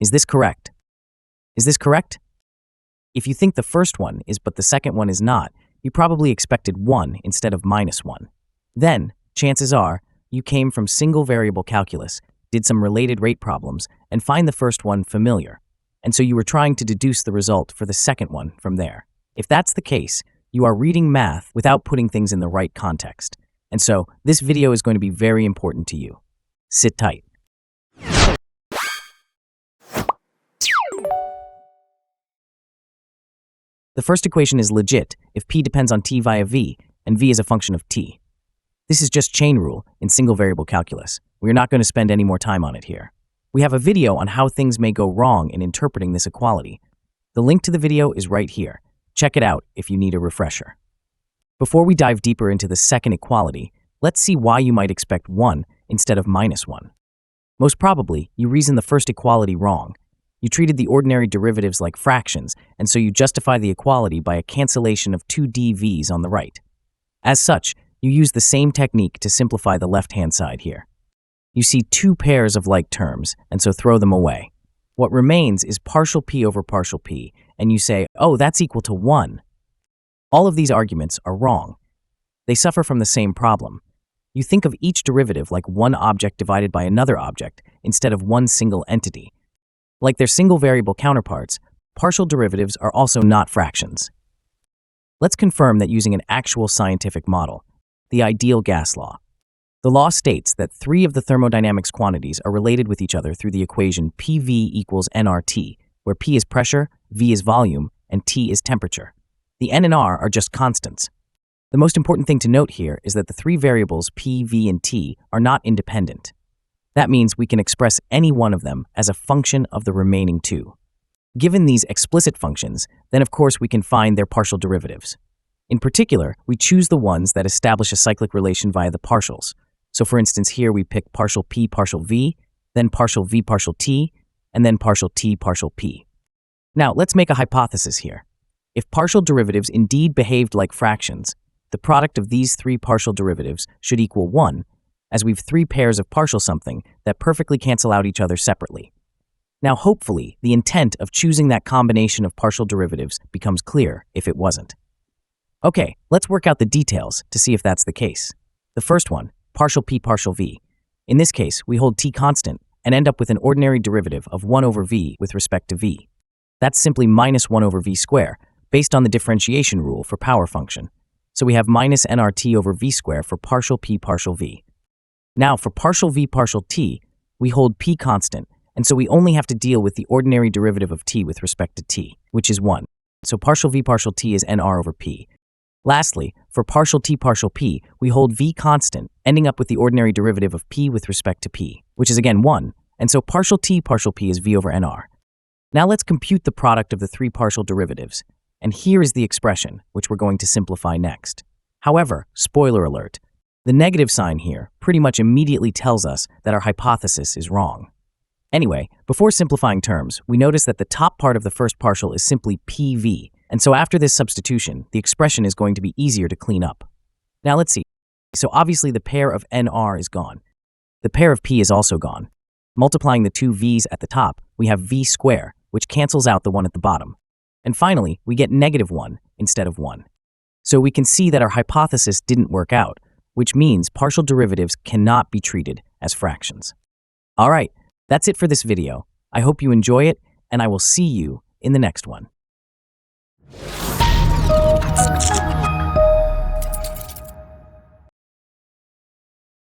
Is this correct? Is this correct? If you think the first one is but the second one is not, you probably expected 1 instead of -1. Then, chances are, you came from single variable calculus, did some related rate problems, and find the first one familiar. And so you were trying to deduce the result for the second one from there. If that's the case, you are reading math without putting things in the right context. And so, this video is going to be very important to you. Sit tight. The first equation is legit if p depends on t via v, and v is a function of t. This is just chain rule in single variable calculus. We are not going to spend any more time on it here. We have a video on how things may go wrong in interpreting this equality. The link to the video is right here. Check it out if you need a refresher. Before we dive deeper into the second equality, let's see why you might expect 1 instead of -1. Most probably, you reasoned the first equality wrong. You treated the ordinary derivatives like fractions, and so you justify the equality by a cancellation of 2 dv's on the right. As such, you use the same technique to simplify the left-hand side here. You see 2 pairs of like terms, and so throw them away. What remains is partial p over partial p, and you say, oh, that's equal to 1. All of these arguments are wrong. They suffer from the same problem. You think of each derivative like one object divided by another object instead of one single entity. Like their single variable counterparts, partial derivatives are also not fractions. Let's confirm that using an actual scientific model, the ideal gas law. The law states that 3 of the thermodynamics quantities are related with each other through the equation PV equals nRT, where P is pressure, V is volume, and T is temperature. The N and R are just constants. The most important thing to note here is that the 3 variables P, V, and T are not independent. That means we can express any one of them as a function of the remaining 2. Given these explicit functions, then of course we can find their partial derivatives. In particular, we choose the ones that establish a cyclic relation via the partials. So for instance, here we pick partial P partial V, then partial V partial T, and then partial T partial P. Now let's make a hypothesis here. If partial derivatives indeed behaved like fractions, the product of these 3 partial derivatives should equal 1, as we've 3 pairs of partial something that perfectly cancel out each other separately. Now hopefully, the intent of choosing that combination of partial derivatives becomes clear if it wasn't. Okay, let's work out the details to see if that's the case. The first one, partial p partial v. In this case, we hold t constant and end up with an ordinary derivative of 1 over v with respect to v. That's simply minus 1 over v square, based on the differentiation rule for power function. So we have minus nRT over v square for partial p partial v. Now for partial v partial t, we hold p constant, and so we only have to deal with the ordinary derivative of t with respect to t, which is 1. So partial v partial t is nr over p. Lastly, for partial t partial p, we hold v constant, ending up with the ordinary derivative of p with respect to p, which is again 1, and so partial t partial p is v over nr. Now let's compute the product of the 3 partial derivatives, and here is the expression, which we're going to simplify next. However, spoiler alert, the negative sign here pretty much immediately tells us that our hypothesis is wrong. Anyway, before simplifying terms, we notice that the top part of the first partial is simply PV, and so after this substitution, the expression is going to be easier to clean up. Now let's see. So obviously the pair of NR is gone. The pair of P is also gone. Multiplying the 2 V's at the top, we have V square, which cancels out the one at the bottom. And finally, we get -1 instead of 1. So we can see that our hypothesis didn't work out, which means partial derivatives cannot be treated as fractions. All right, that's it for this video. I hope you enjoy it, and I will see you in the next one.